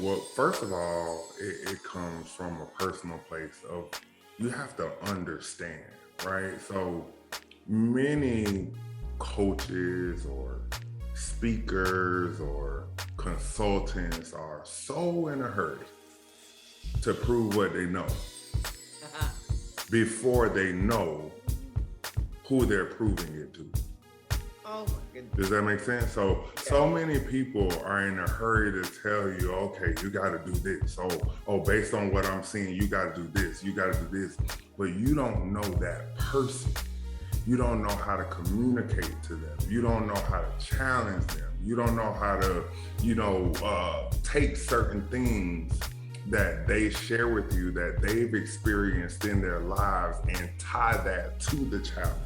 Well, first of all, it comes from a personal place of you have to understand, right? So many coaches or speakers or consultants are so in a hurry to prove what they know before they know who they're proving it to. Oh my goodness. Does that make sense? So many people are in a hurry to tell you, okay, you got to do this. Oh, based on what I'm seeing, you got to do this. You got to do this. But you don't know that person. You don't know how to communicate to them. You don't know how to challenge them. You don't know how to, take certain things that they share with you that they've experienced in their lives and tie that to the challenge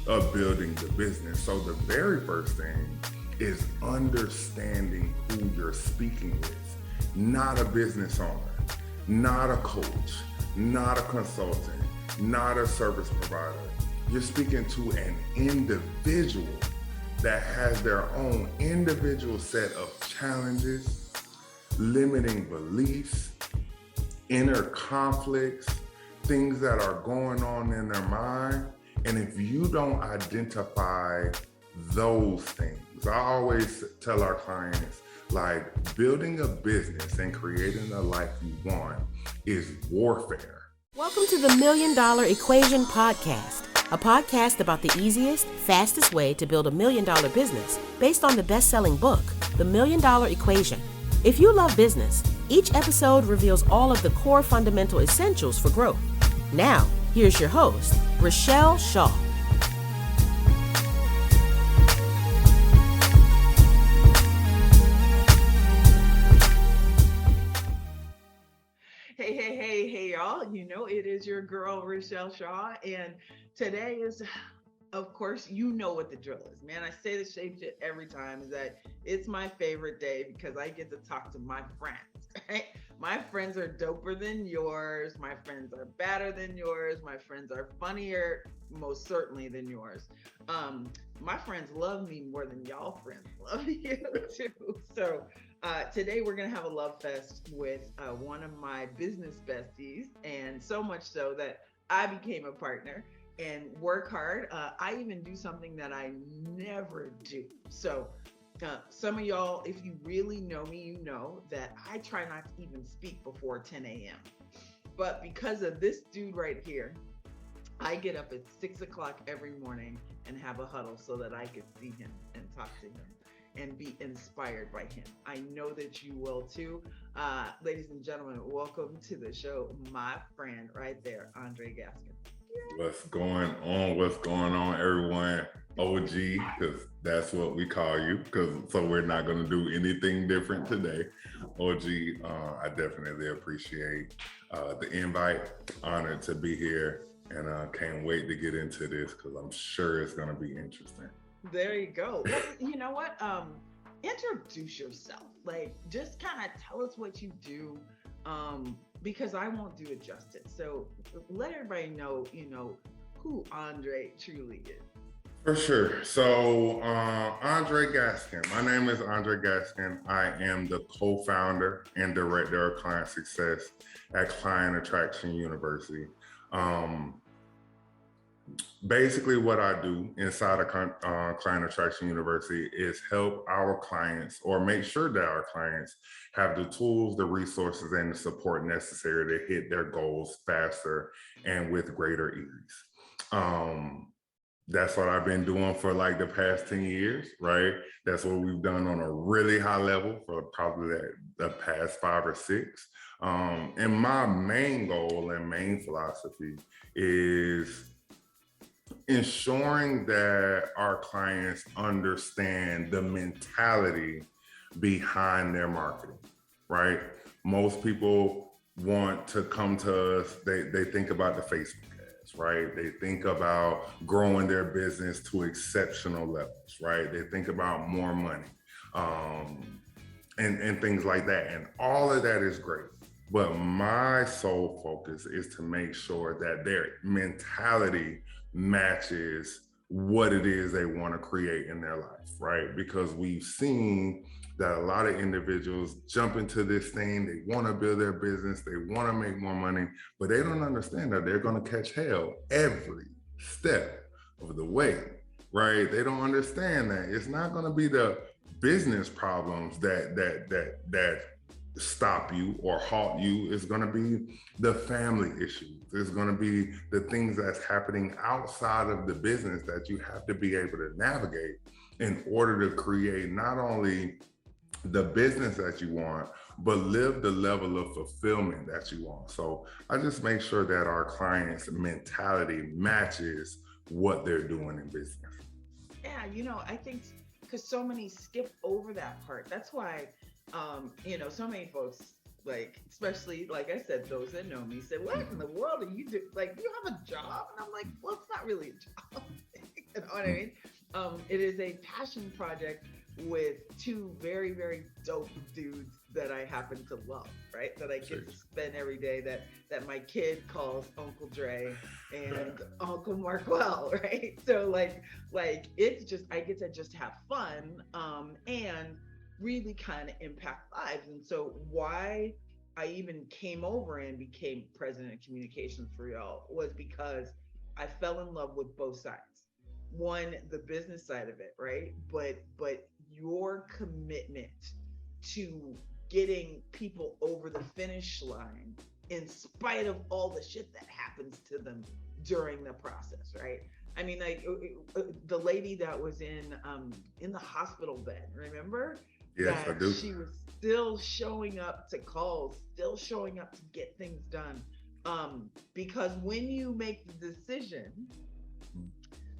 of building the business. So the very first thing is understanding who you're speaking with. Not a business owner, not a coach, not a consultant, not a service provider. You're speaking to an individual that has their own individual set of challenges, limiting beliefs, inner conflicts, things that are going on in their mind. And if you don't identify those things, I always tell our clients, like, building a business and creating the life you want is warfare. Welcome to the $1 Million Equation Podcast, a podcast about the easiest, fastest way to build $1 million business based on the best-selling book, The $1 Million Equation. If you love business, each episode reveals all of the core fundamental essentials for growth. Now, here's your host, Richelle Shaw. Hey, y'all. You know, it is your girl, Richelle Shaw. And today is, of course, you know what the drill is, man. I say the same shit every time, is that it's my favorite day because I get to talk to my friends, right? My friends are doper than yours. My friends are better than yours. My friends are funnier, most certainly, than yours. My friends love me more than y'all friends love you too. So today we're gonna have a love fest with one of my business besties, and so much so that I became a partner and work hard. I even do something that I never do. So some of y'all, if you really know me, you know that I try not to even speak before 10 a.m. But because of this dude right here, I get up at 6 o'clock every morning and have a huddle so that I can see him and talk to him and be inspired by him. I know that you will too. Ladies and gentlemen, welcome to the show, my friend right there, Aundrae Gaskin. What's going on? What's going on, everyone? OG, because that's what we call you, so we're not going to do anything different today. OG, I definitely appreciate the invite. Honored to be here, and can't wait to get into this because I'm sure it's going to be interesting. There you go. Well, you know what? Introduce yourself. Like, just kind of tell us what you do. Because I won't do it justice. So let everybody know, who Aundrae truly is. For sure. So Aundrae Gaskin. My name is Aundrae Gaskin. I am the co-founder and director of client success at Client Attraction University. Basically, what I do inside of Client Attraction University is help our clients, or make sure that our clients have the tools, the resources, and the support necessary to hit their goals faster and with greater ease. That's what I've been doing for like the past 10 years, right? That's what we've done on a really high level for probably the past 5 or 6. And my main goal and main philosophy is ensuring that our clients understand the mentality behind their marketing, right? Most people want to come to us, they think about the Facebook ads, right? They think about growing their business to exceptional levels, right? They think about more money, and things like that. And all of that is great. But my sole focus is to make sure that their mentality matches what it is they want to create in their life, right? Because we've seen that a lot of individuals jump into this thing. They want to build their business, they want to make more money, but they don't understand that they're going to catch hell every step of the way, right? They don't understand that it's not going to be the business problems that stop you or halt you. It's going to be the family issues. It's going to be the things that's happening outside of the business that you have to be able to navigate in order to create not only the business that you want, but live the level of fulfillment that you want. So I just make sure that our clients' mentality matches what they're doing in business. Yeah, I think because so many skip over that part. That's why, so many folks, like, especially, like I said, those that know me say, what in the world are you doing? Like, you have a job? And I'm like, well, it's not really a job. You know what I mean? It is a passion project with two very, very dope dudes that I happen to love, right? That I get to spend every day, that my kid calls Uncle Dre and Uncle Markwell, right? So like it's just, I get to just have fun and really kind of impact lives. And so why I even came over and became president of communications for y'all was because I fell in love with both sides. One, the business side of it, right? But your commitment to getting people over the finish line in spite of all the shit that happens to them during the process, right? I mean, like the lady that was in the hospital bed, remember? Yes, That I do. she was still showing up to calls, still showing up to get things done. Because when you make the decision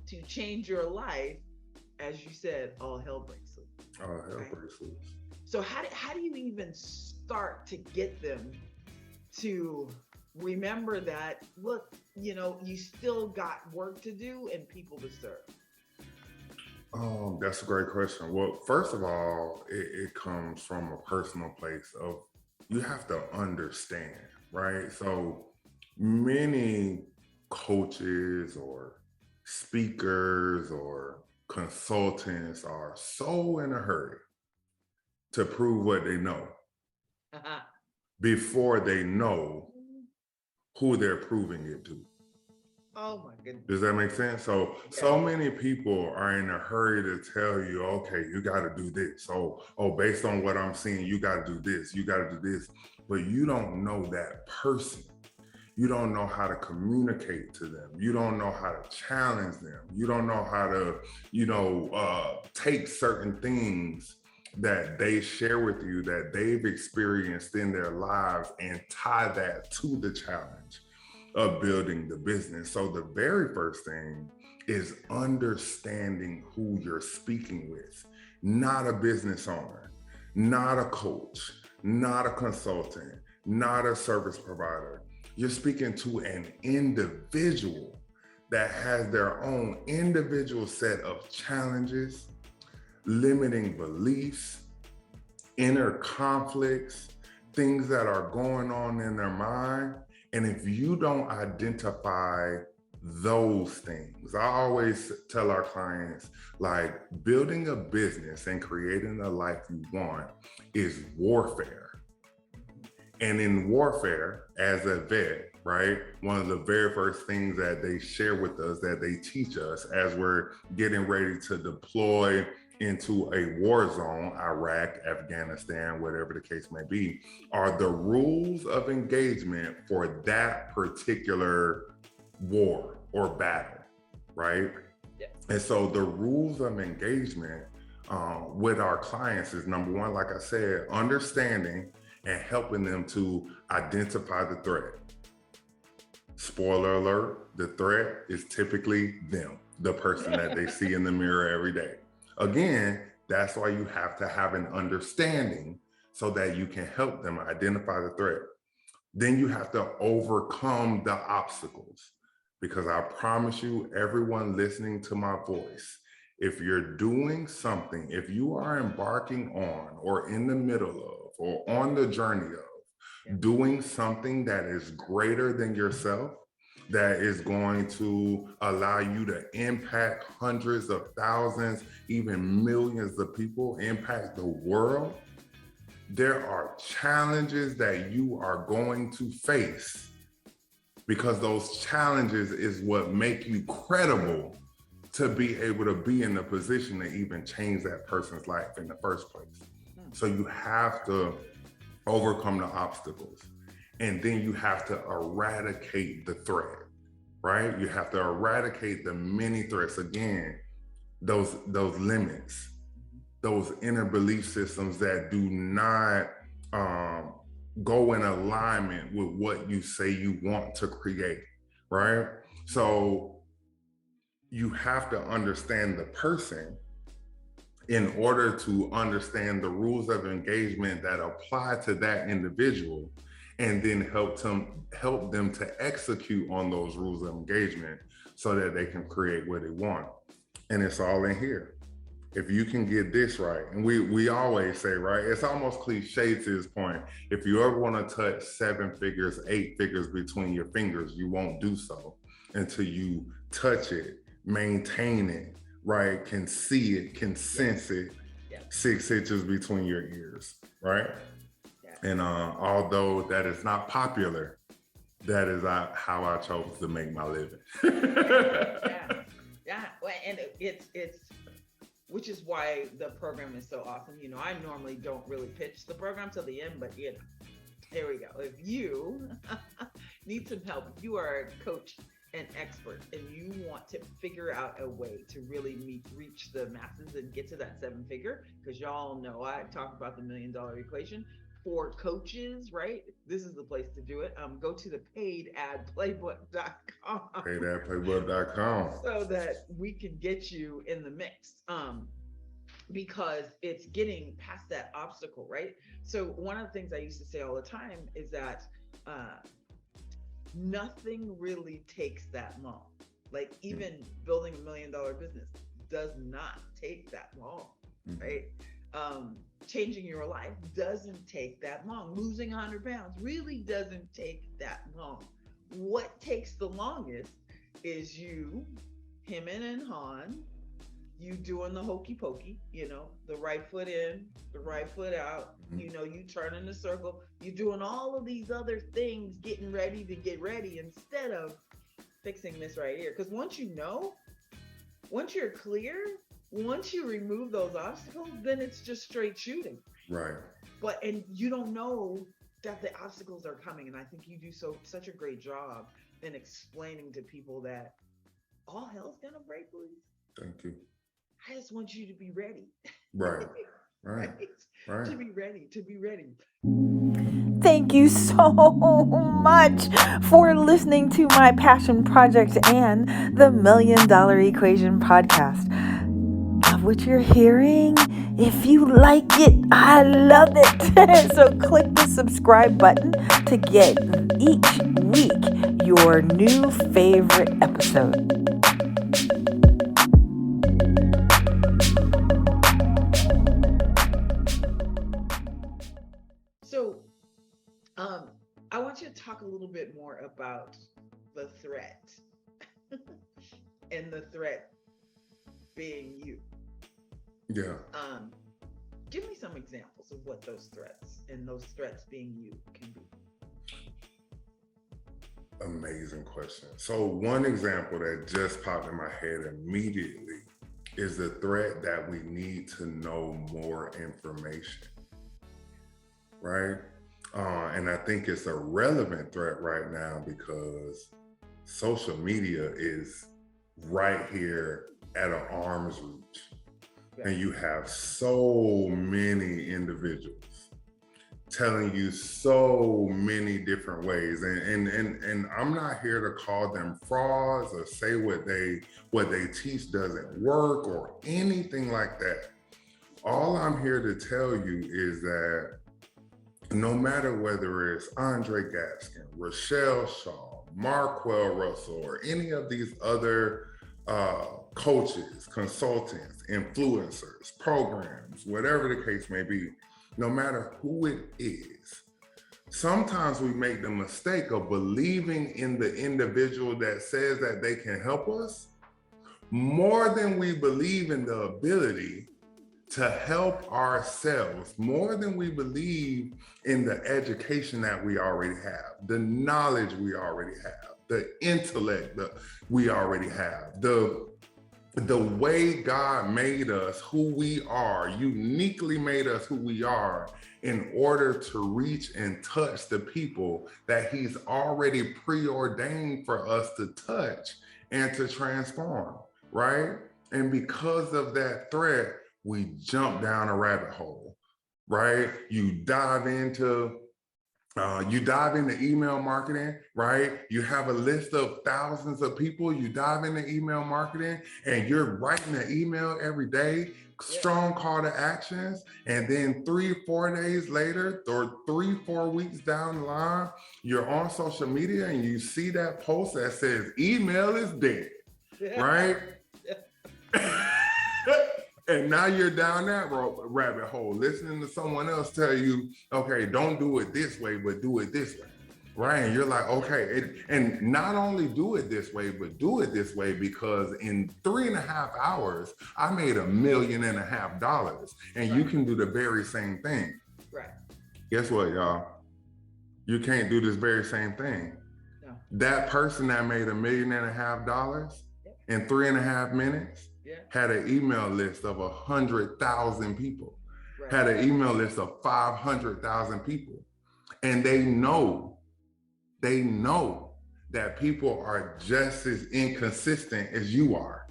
to change your life, as you said, all hell breaks loose. Oh, hell right? breaks loose. So how do you even start to get them to remember that, look, you still got work to do and people to serve? That's a great question. Well, first of all, it comes from a personal place of you have to understand, right? So many coaches or speakers or consultants are so in a hurry to prove what they know before they know who they're proving it to. Oh my goodness. Does that make sense? So many people are in a hurry to tell you, okay, you got to do this. Based on what I'm seeing, you got to do this, you got to do this. But you don't know that person. You don't know how to communicate to them. You don't know how to challenge them. You don't know how to, take certain things that they share with you that they've experienced in their lives and tie that to the challenge of building the business. So the very first thing is understanding who you're speaking with, not a business owner, not a coach, not a consultant, not a service provider. You're speaking to an individual that has their own individual set of challenges, limiting beliefs, inner conflicts, things that are going on in their mind. And if you don't identify those things, I always tell our clients, like, building a business and creating the life you want is warfare. And in warfare, as a vet, right, one of the very first things that they share with us, that they teach us as we're getting ready to deploy into a war zone, Iraq, Afghanistan, whatever the case may be, are the rules of engagement for that particular war or battle, right? Yeah. And so the rules of engagement with our clients is, number one, like I said, understanding and helping them to identify the threat. Spoiler alert, the threat is typically them, the person that they see in the mirror every day. Again, that's why you have to have an understanding so that you can help them identify the threat. Then you have to overcome the obstacles, because I promise you, everyone listening to my voice, if you're doing something, if you are embarking on or in the middle of or on the journey of doing something that is greater than yourself, that is going to allow you to impact hundreds of thousands, even millions of people, impact the world, there are challenges that you are going to face, because those challenges is what make you credible to be able to be in the position to even change that person's life in the first place. So you have to overcome the obstacles, and then you have to eradicate the threat, right? You have to eradicate the many threats. Again, those limits, those inner belief systems that do not go in alignment with what you say you want to create, right? So you have to understand the person in order to understand the rules of engagement that apply to that individual, and then help them to execute on those rules of engagement so that they can create what they want. And it's all in here. If you can get this right, and we always say, right, it's almost cliche to this point, if you ever want to touch 7 figures, 8 figures between your fingers, you won't do so until you touch it, maintain it, right, can see it, can sense it, 6 inches between your ears, right? And although that is not popular, that is how I chose to make my living. Well, and it's which is why the program is so awesome. You know, I normally don't really pitch the program till the end, but you know, here we go. If you need some help, if you are a coach and expert and you want to figure out a way to really reach the masses and get to that 7-figure, because y'all know I talk about the $1 million equation for coaches, right? This is the place to do it. Go to the paidadplaybook.com. Paidadplaybook.com. So that we can get you in the mix. Because it's getting past that obstacle, right? So one of the things I used to say all the time is that nothing really takes that long. Like even building $1 million business does not take that long, right? Changing your life doesn't take that long. Losing 100 pounds really doesn't take that long. What takes the longest is you, him and Han, you doing the hokey pokey, you know, the right foot in, the right foot out, you know, you turn in the circle, you doing all of these other things, getting ready to get ready instead of fixing this right here. Because once you're clear, once you remove those obstacles, then it's just straight shooting. Right. And you don't know that the obstacles are coming. And I think you do such a great job in explaining to people that all hell's gonna break loose. Thank you. I just want you to be ready. Right. Right. To be ready. Thank you so much for listening to my passion project and the $1 Million Equation podcast. Love what you're hearing? If you like it, I love it. So click the subscribe button to get each week your new favorite episode. So, I want you to talk a little bit more about the threat and the threat being you. Yeah. Give me some examples of what those threats and those threats being you can be. Amazing question. So one example that just popped in my head immediately is the threat that we need to know more information, right? And I think it's a relevant threat right now because social media is right here at an arm's reach. And you have so many individuals telling you so many different ways. And I'm not here to call them frauds or say what they teach doesn't work or anything like that. All I'm here to tell you is that no matter whether it's Aundrae Gaskin, Richelle Shaw, Marquell Russell, or any of these other coaches, consultants, influencers, programs, whatever the case may be, no matter who it is, sometimes we make the mistake of believing in the individual that says that they can help us more than we believe in the ability to help ourselves, more than we believe in the education that we already have, the knowledge we already have, the intellect that we already have, the way God made us who we are, uniquely made us who we are in order to reach and touch the people that he's already preordained for us to touch and to transform, right? And because of that threat, we jump down a rabbit hole, right? You dive into email marketing, right? You have a list of thousands of people. You dive into email marketing and you're writing an email every day, strong call to actions. And then 3-4 days later, or 3-4 weeks down the line, you're on social media and you see that post that says email is dead, right? And now you're down that rabbit hole, listening to someone else tell you, okay, don't do it this way, but do it this way, right? And you're like, okay, and not only do it this way, but do it this way because in 3.5 hours, I made $1.5 million, and you can do the very same thing. Right. Guess what, y'all? You can't do this very same thing. No. That person that made $1.5 million in 3.5 minutes, had an email list of 100,000 people, had an email list of 500,000 people. And they know that people are just as inconsistent as you are.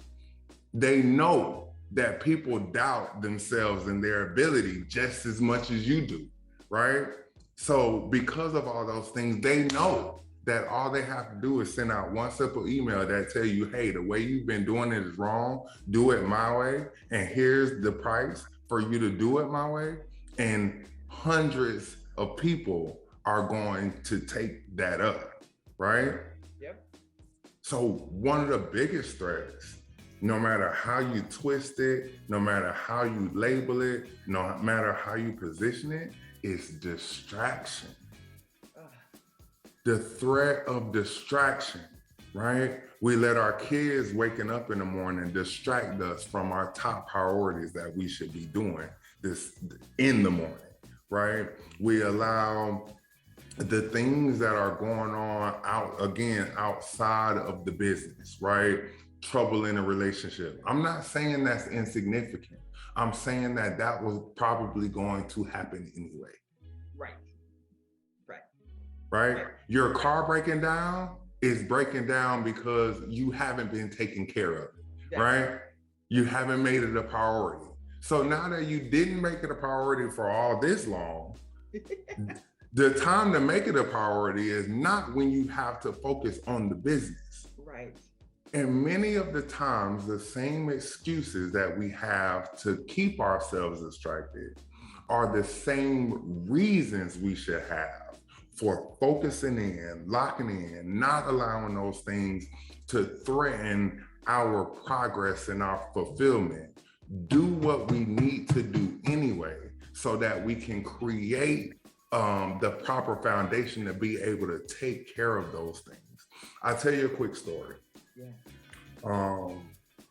They know that people doubt themselves and their ability just as much as you do, right? So because of all those things, they know that all they have to do is send out one simple email that tell you, hey, the way you've been doing it is wrong, do it my way, and here's the price for you to do it my way. And hundreds of people are going to take that up, right? Yep. So one of the biggest threats, no matter how you twist it, no matter how you label it, no matter how you position it, is distraction. The threat of distraction, right? We let our kids waking up in the morning distract us from our top priorities that we should be doing this in the morning, right? We allow the things that are going on outside of the business, right? Trouble in a relationship. I'm not saying that's insignificant. I'm saying that was probably going to happen anyway. Right? Your car breaking down is breaking down because you haven't been taken care of it, right? You haven't made it a priority. So now that you didn't make it a priority for all this long, the time to make it a priority is not when you have to focus on the business. Right. And many of the times, the same excuses that we have to keep ourselves distracted are the same reasons we should have for focusing in, locking in, not allowing those things to threaten our progress and our fulfillment. Do what we need to do anyway, so that we can create the proper foundation to be able to take care of those things. I'll tell you a quick story. Yeah.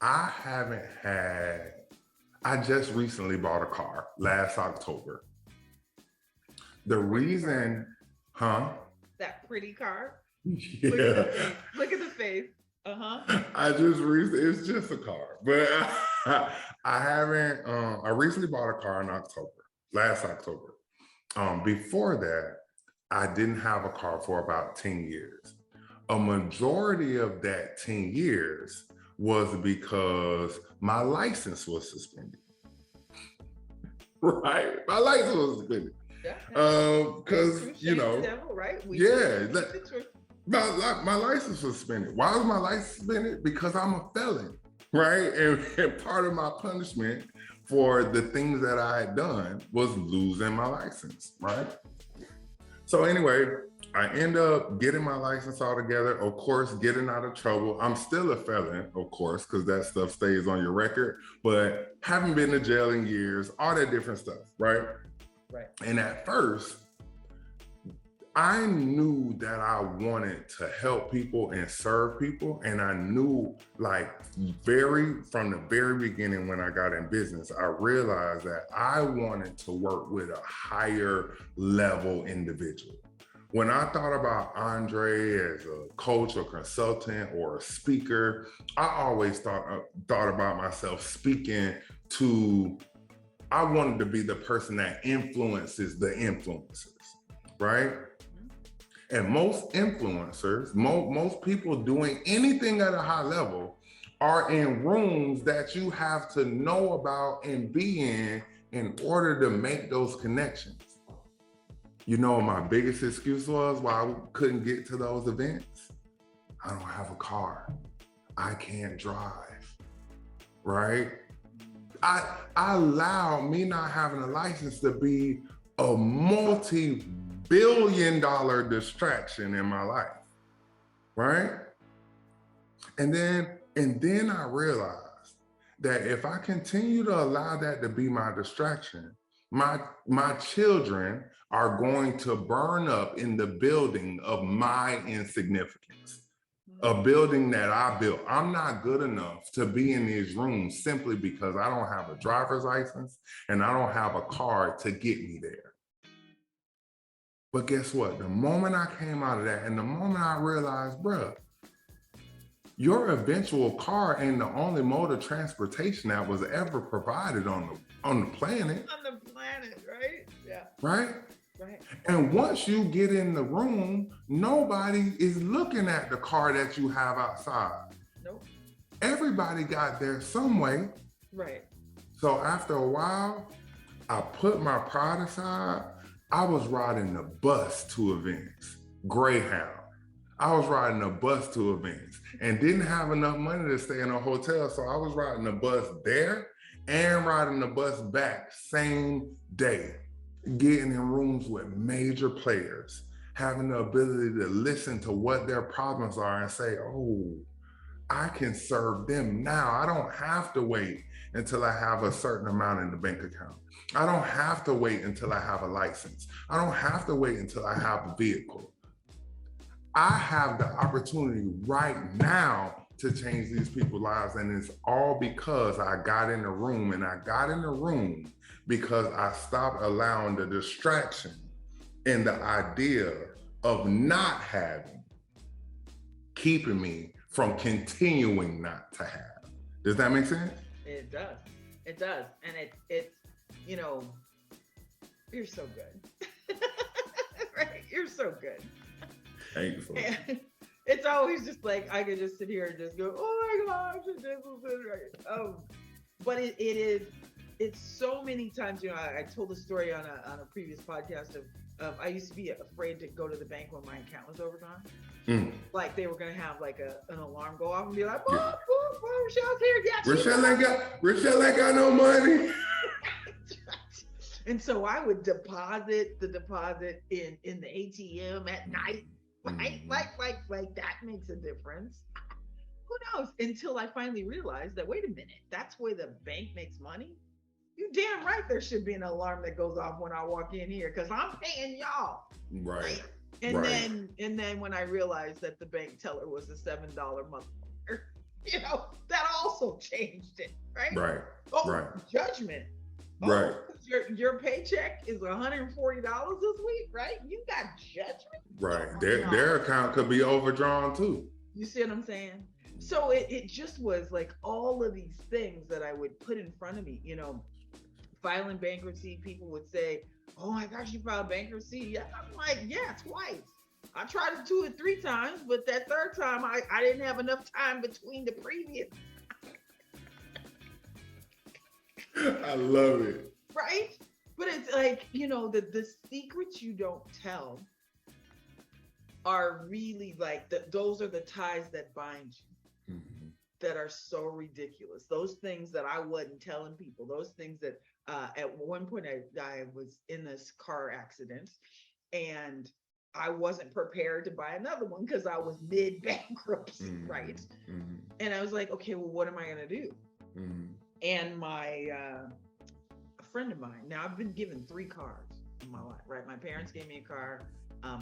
I just recently bought a car last October. The reason, That pretty car. Yeah. Look at the face. It's just a car, but I recently bought a car in last October. Before that, I didn't have a car for about 10 years. A majority of that 10 years was because my license was suspended. Right? My license was suspended. Because right? My license was suspended. Why was my license suspended? Because I'm a felon, right? And part of my punishment for the things that I had done was losing my license, right? So anyway, I end up getting my license all together, of course, getting out of trouble. I'm still a felon, of course, because that stuff stays on your record, but haven't been to jail in years, all that different stuff, right? Right. And at first, I knew that I wanted to help people and serve people. And I knew from the very beginning when I got in business, I realized that I wanted to work with a higher level individual. When I thought about Aundrae as a coach or consultant or a speaker, I always thought about myself speaking to, I wanted to be the person that influences the influencers, right? And most influencers, most people doing anything at a high level are in rooms that you have to know about and be in order to make those connections. You know, my biggest excuse was why I couldn't get to those events. I don't have a car. I can't drive, right? I allow me not having a license to be a multi-billion-dollar distraction in my life, right? And then I realized that if I continue to allow that to be my distraction, my children are going to burn up in the building of my insignificance, a building that I built. I'm not good enough to be in these rooms simply because I don't have a driver's license and I don't have a car to get me there. But guess what? The moment I came out of that and the moment I realized, bruh, your eventual car ain't the only mode of transportation that was ever provided on the planet. On the planet, right? Yeah. Right? Right. And once you get in the room, nobody is looking at the car that you have outside. Nope. Everybody got there some way. Right. So after a while, I put my pride aside. I was riding the bus to events, Greyhound. I was riding a bus to events and didn't have enough money to stay in a hotel. So I was riding the bus there and riding the bus back same day, getting in rooms with major players, having the ability to listen to what their problems are and say, oh, I can serve them now. I don't have to wait until I have a certain amount in the bank account. I don't have to wait until I have a license. I don't have to wait until I have a vehicle. I have the opportunity right now to change these people's lives. And it's all because I got in the room, and I got in the room because I stopped allowing the distraction and the idea of not having, keeping me from continuing not to have. Does that make sense? It does. It does. And it's, you know, you're so good. Right? You're so good. Thanks. And it's always just like, I could just sit here and just go, oh my gosh, this is right. But it's so many times, you know, I told a story on a previous podcast of I used to be afraid to go to the bank when my account was overdrawn. Like they were gonna have like an alarm go off and be like, oh, Richelle's here. Yeah, Richelle ain't got no money. And so I would deposit the deposit in the ATM at night. Right? Like that makes a difference. Who knows? Until I finally realized that, wait a minute, that's where the bank makes money. You damn right there should be an alarm that goes off when I walk in here because I'm paying y'all. Right. And then when I realized that the bank teller was a $7 month, you know, that also changed it. Right. Right. Oh, right. Judgment. Oh, right. Your paycheck is $140 this week, right? You got judgment. Right. Their account could be overdrawn too. You see what I'm saying? So it just was like all of these things that I would put in front of me, you know, filing bankruptcy. People would say, oh my gosh, you filed bankruptcy. Yeah. I'm like, yeah, twice. I tried to do it 3 times, but that third time I didn't have enough time between the previous. I love it. Right? But it's like, you know, the secrets you don't tell are really like, those are the ties that bind you, that are so ridiculous. Those things that I wasn't telling people, those things that at one point I was in this car accident and I wasn't prepared to buy another one because I was mid bankruptcy, right? And I was like, okay, well, what am I going to do? And a friend of mine, now I've been given 3 cars in my life, right? My parents gave me a car.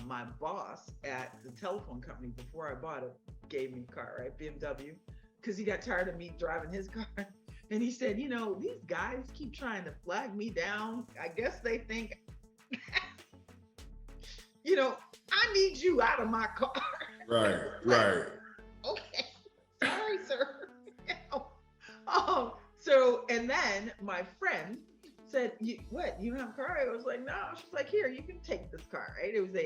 my boss at the telephone company before I bought it gave me a car, right? BMW, because he got tired of me driving his car. And he said, you know, these guys keep trying to flag me down. I guess they think, you know, I need you out of my car. Right, right. Okay, sorry, sir. So, and then my friend said, what, you don't have a car? I was like, no. She's like, here, you can take this car, right? It was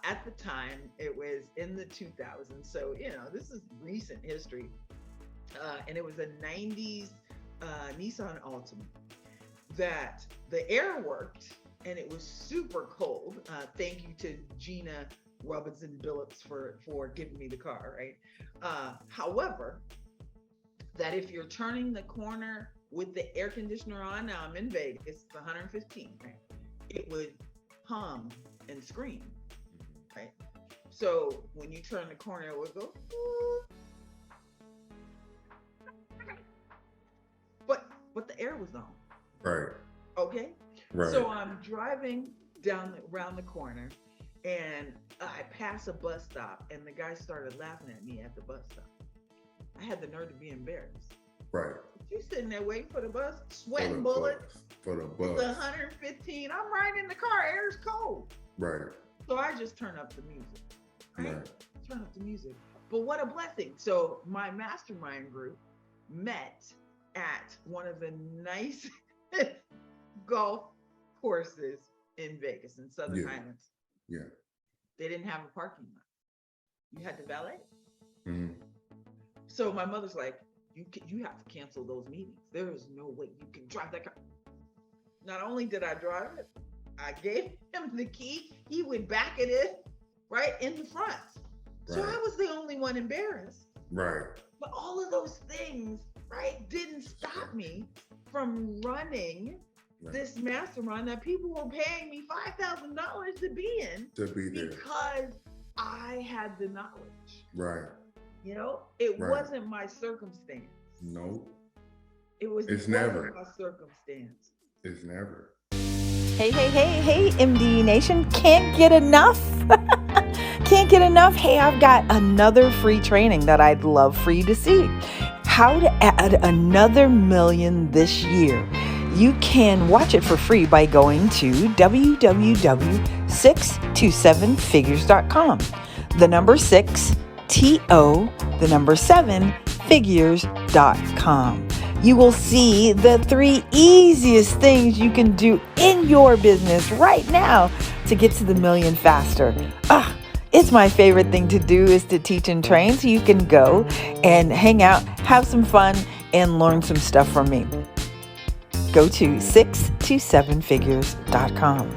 at the time, it was in the 2000s. So, you know, this is recent history. And it was a 90s Nissan Altima that the air worked and it was super cold. Thank you to Gina Robinson Billups for giving me the car, right? However, that if you're turning the corner with the air conditioner on, now I'm in Vegas, it's 115, right? It would hum and scream, right? So when you turn the corner, it would go, but the air was on. Right. Okay. Right. So I'm driving around the corner and I pass a bus stop and the guy started laughing at me at the bus stop. I had the nerve to be embarrassed. Right. You sitting there waiting for the bus, sweating bullets. For the bus. It's 115. I'm riding in the car. Air's cold. Right. So I just turn up the music. Right. Turn up the music. But what a blessing. So my mastermind group met at one of the nice golf courses in Vegas, in Southern Highlands. Yeah. They didn't have a parking lot. You had to valet. Mm-hmm. So my mother's like, you have to cancel those meetings. There is no way you can drive that car. Not only did I drive it, I gave him the key. He would back it in right in the front. So I was the only one embarrassed. Right. But all of those things, right, didn't stop me from running this mastermind that people were paying me $5,000 to be in. To be there. Because I had the knowledge. Right. You know, it wasn't my circumstance. Nope. It's never my circumstance. It's never. Hey, MD Nation, can't get enough? Can't get enough? Hey, I've got another free training that I'd love for you to see. How to add another million this year. You can watch it for free by going to www.627figures.com. The number 6, TO, the number 7, figures.com. You will see the 3 easiest things you can do in your business right now to get to the million faster. It's my favorite thing to do is to teach and train, so you can go and hang out, have some fun, and learn some stuff from me. Go to 627figures.com.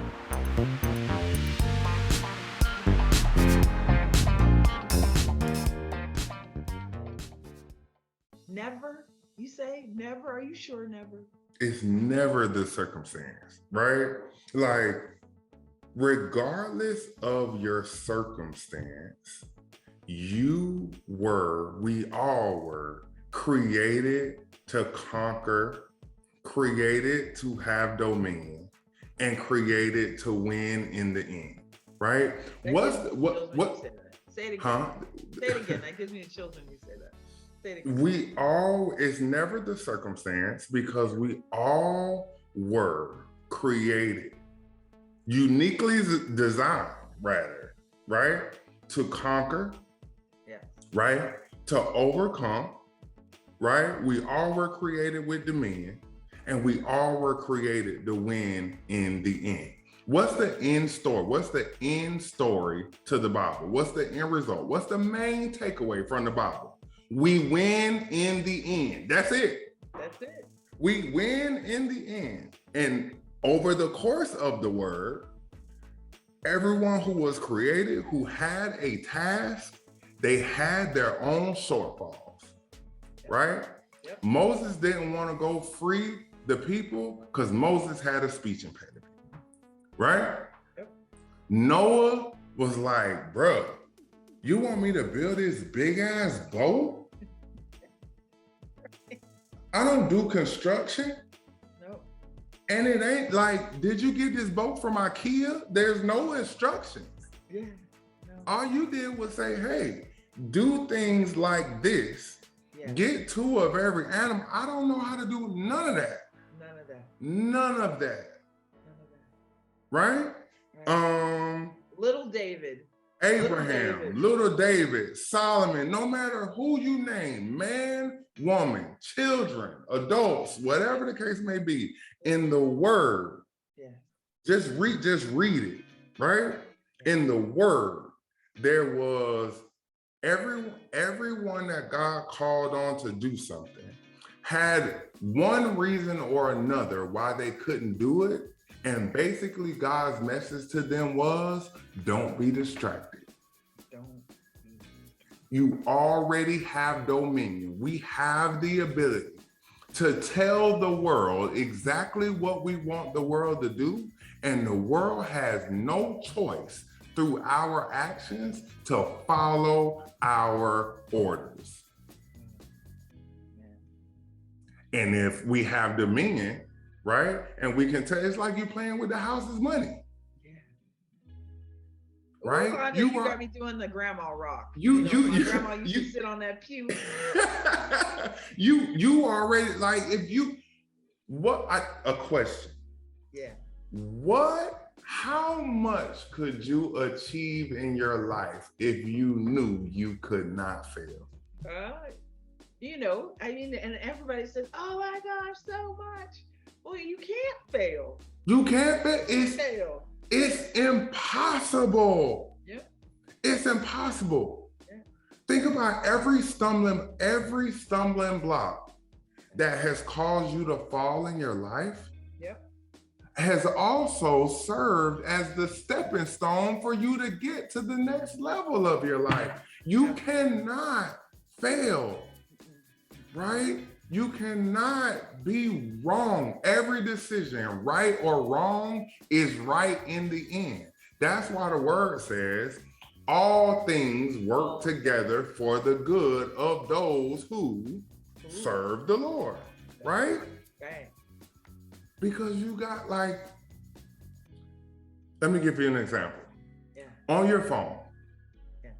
Never? You say never? Are you sure never? It's never the circumstance, right? Like, regardless of your circumstance, we all were created to conquer, created to have dominion, and created to win in the end, right? Say it again. Huh? Say it again. That gives me the chills when you say that. Say it again. It's never the circumstance, because we all were created, uniquely designed, rather, right? To conquer, right? To overcome, right? We all were created with dominion, and we all were created to win in the end. What's the end story? What's the end story to the Bible? What's the end result? What's the main takeaway from the Bible? We win in the end. That's it. That's it. We win in the end. And over the course of the word, everyone who was created, who had a task, they had their own shortfalls, right? Yep. Moses didn't want to go free the people because Moses had a speech impediment, right? Yep. Noah was like, bro, you want me to build this big ass boat? I don't do construction. Nope. And it ain't like, did you get this boat from IKEA? There's no instructions. Yeah. No. All you did was say, hey, do things like this. Yeah. Get 2 of every animal. I don't know how to do none of that. None of that. None of that. None of that. Right? Right. Little David. Abraham, little David, Solomon, no matter who you name, man, woman, children, adults, whatever the case may be, in the word, just read it, right? In the word, there was everyone that God called on to do something had one reason or another why they couldn't do it. And basically God's message to them was, don't be distracted. You already have dominion. We have the ability to tell the world exactly what we want the world to do. And the world has no choice through our actions to follow our orders. And if we have dominion, right? And we can tell, it's like you playing with the house's money. Yeah. Right? You got me doing the grandma rock. My grandma used to sit on that pew. you already, like, if you, a question. Yeah. How much could you achieve in your life if you knew you could not fail? And everybody says, oh my gosh, so much. Well, you can't fail. You can't fail. It's impossible. Yeah. It's impossible. Yeah. Think about every stumbling block that has caused you to fall in your life. Yep. Has also served as the stepping stone for you to get to the next level of your life. You cannot fail, right? You cannot be wrong. Every decision, right or wrong, is right in the end. That's why the word says, all things work together for the good of those who serve the Lord, right? Right. Because you got, like, let me give you an example. Yeah. On your phone, yeah.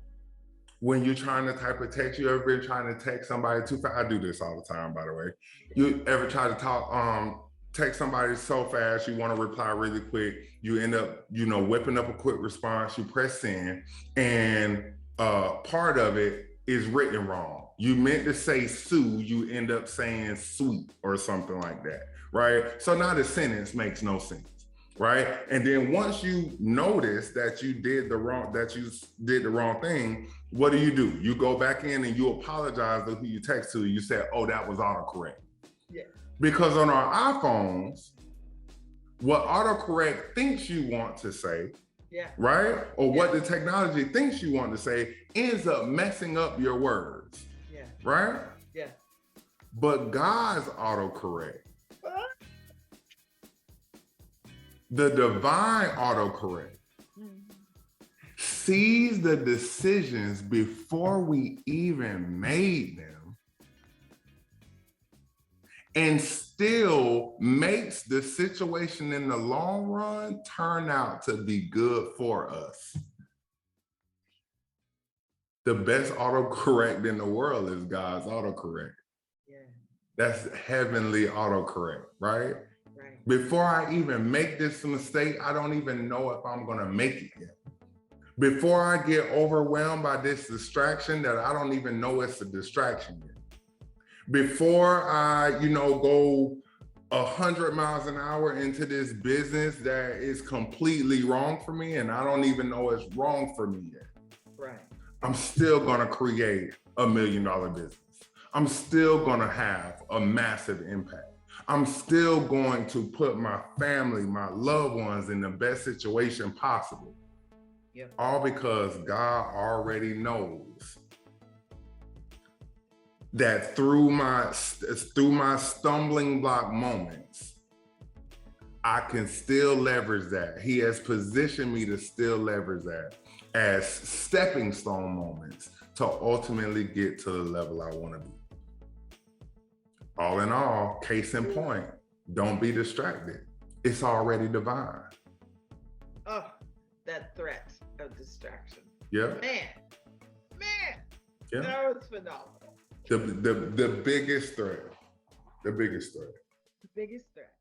When you're trying to type a text, you ever been trying to text somebody too fast? I do this all the time, by the way. You ever try to text somebody so fast, you want to reply really quick, you end up, whipping up a quick response, you press send, and part of it is written wrong. You meant to say Sue, you end up saying sweet or something like that, right? So now the sentence makes no sense, right? And then once you notice that you did the wrong thing, what do? You go back in and you apologize to who you text to. You say, oh, that was autocorrect. Yeah. Because on our iPhones, what autocorrect thinks you want to say, right? Or what the technology thinks you want to say ends up messing up your words. Yeah. Right? Yeah. But God's autocorrect, the divine autocorrect, sees the decisions before we even made them and still makes the situation in the long run turn out to be good for us. The best autocorrect in the world is God's autocorrect. Yeah. That's heavenly autocorrect, right? Right. Before I even make this mistake, I don't even know if I'm gonna make it yet. Before I get overwhelmed by this distraction that I don't even know it's a distraction yet. Before I, go 100 miles an hour into this business that is completely wrong for me and I don't even know it's wrong for me yet. Right. I'm still gonna create $1 million business. I'm still gonna have a massive impact. I'm still going to put my family, my loved ones in the best situation possible. Yep. All because God already knows that through my stumbling block moments, I can still leverage that. He has positioned me to still leverage that as stepping stone moments to ultimately get to the level I want to be. All in all, case in point, don't be distracted. It's already divine. Oh, that threat of distraction. Yeah. Man, Yeah. that was phenomenal. The biggest threat. The biggest threat. The biggest threat.